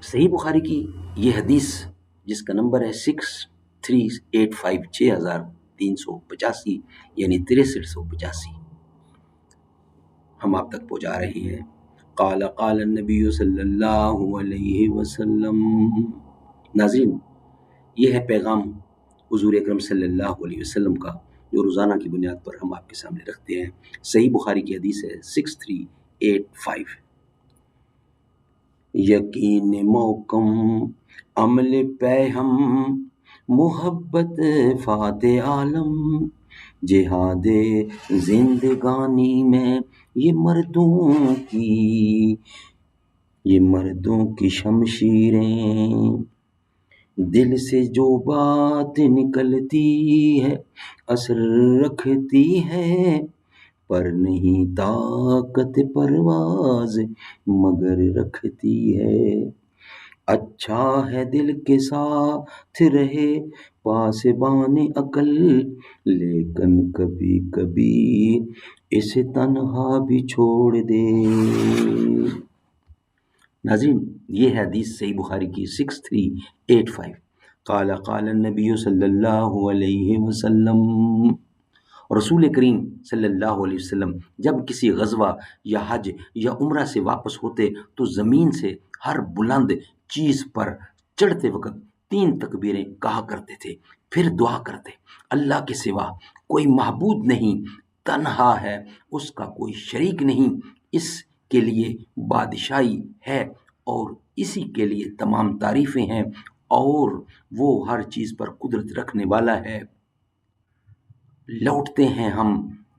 صحیح بخاری کی یہ حدیث جس کا نمبر ہے 6385 6385 یعنی 6385 ہم آپ تک پہنچا رہے ہیں۔ قال قال النبی صلی اللہ علیہ وسلم۔ ناظرین، یہ ہے پیغام حضور اکرم صلی اللہ علیہ وسلم کا جو روزانہ کی بنیاد پر ہم آپ کے سامنے رکھتے ہیں۔ صحیح بخاری کی حدیث ہے 6385۔ یقین محکم عمل پہ ہم محبت فات عالم، جہاد زندگانی میں یہ مردوں کی شمشیریں، دل سے جو بات نکلتی ہے اثر رکھتی ہے، پر نہیں طاقت پرواز مگر رکھتی ہے۔ اچھا ہے دل کے ساتھ رہے پاسبان عقل، لیکن کبھی کبھی اسے تنہا بھی چھوڑ دے۔ ناظرین، یہ ہے حدیث صحیح بخاری کی 6385۔ قال قال النبی صلی اللہ علیہ وسلم۔ رسول کریم صلی اللہ علیہ وسلم جب کسی غزوہ یا حج یا عمرہ سے واپس ہوتے تو زمین سے ہر بلند چیز پر چڑھتے وقت 3 تکبیریں کہا کرتے تھے، پھر دعا کرتے، اللہ کے سوا کوئی معبود نہیں، تنہا ہے، اس کا کوئی شریک نہیں، اس کے لیے بادشاہی ہے اور اسی کے لیے تمام تعریفیں ہیں، اور وہ ہر چیز پر قدرت رکھنے والا ہے۔ لوٹتے ہیں ہم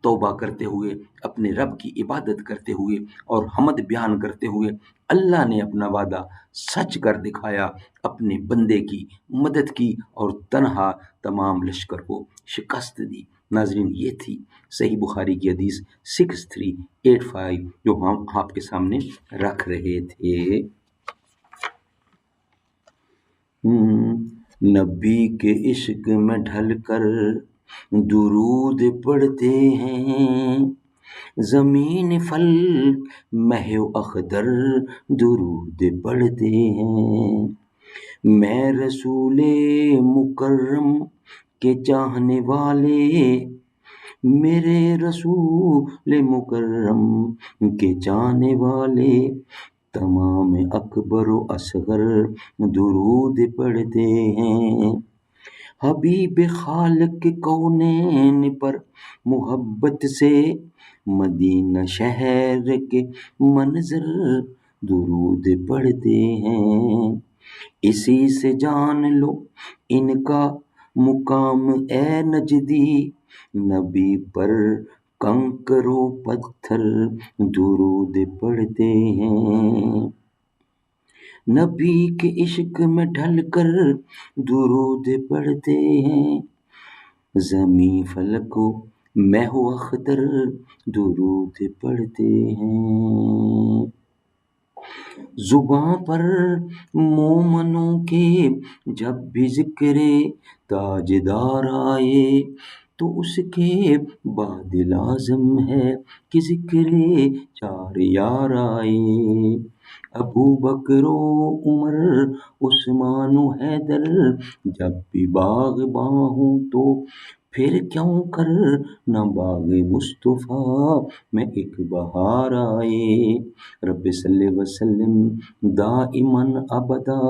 توبہ کرتے ہوئے، اپنے رب کی عبادت کرتے ہوئے اور حمد بیان کرتے ہوئے۔ اللہ نے اپنا وعدہ سچ کر دکھایا، اپنے بندے کی مدد کی اور تنہا تمام لشکر کو شکست دی۔ ناظرین، یہ تھی صحیح بخاری کی حدیث 6385 جو ہم آپ کے سامنے رکھ رہے تھے۔ نبی کے عشق میں ڈھل کر درود پڑھتے ہیں، زمین فلک مہ و اختر درود پڑھتے ہیں۔ میں رسول مکرم کے چاہنے والے، میرے رسول مکرم کے چاہنے والے، تمام اکبر و اصغر درود پڑھتے ہیں۔ حبیب خالق کونین پر محبت سے، مدینہ شہر کے منظر درود پڑھتے ہیں۔ اسی سے جان لو ان کا مقام اے نجدی، نبی پر کنکر و پتھر درود پڑھتے ہیں۔ نبی کے عشق میں ڈھل کر درود پڑھتے ہیں، زمیں فلک و مہ و اختر درود پڑھتے ہیں۔ زباں پر مومنوں کے جب بھی ذکر تاجدار آئے، تو اس کے بعد لازم ہے کہ ذکر 4 یار آئے۔ ابو بکر و عمر عثمان و حیدر جب بھی باغباں ہوں تو پھر کیوں کر نہ باغ مصطفیٰ میں ایک بہار آئے۔ رب صلی وسلم دائماً ابدا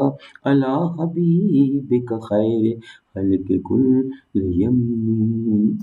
علی حبیبک خیر خلق کل یمین۔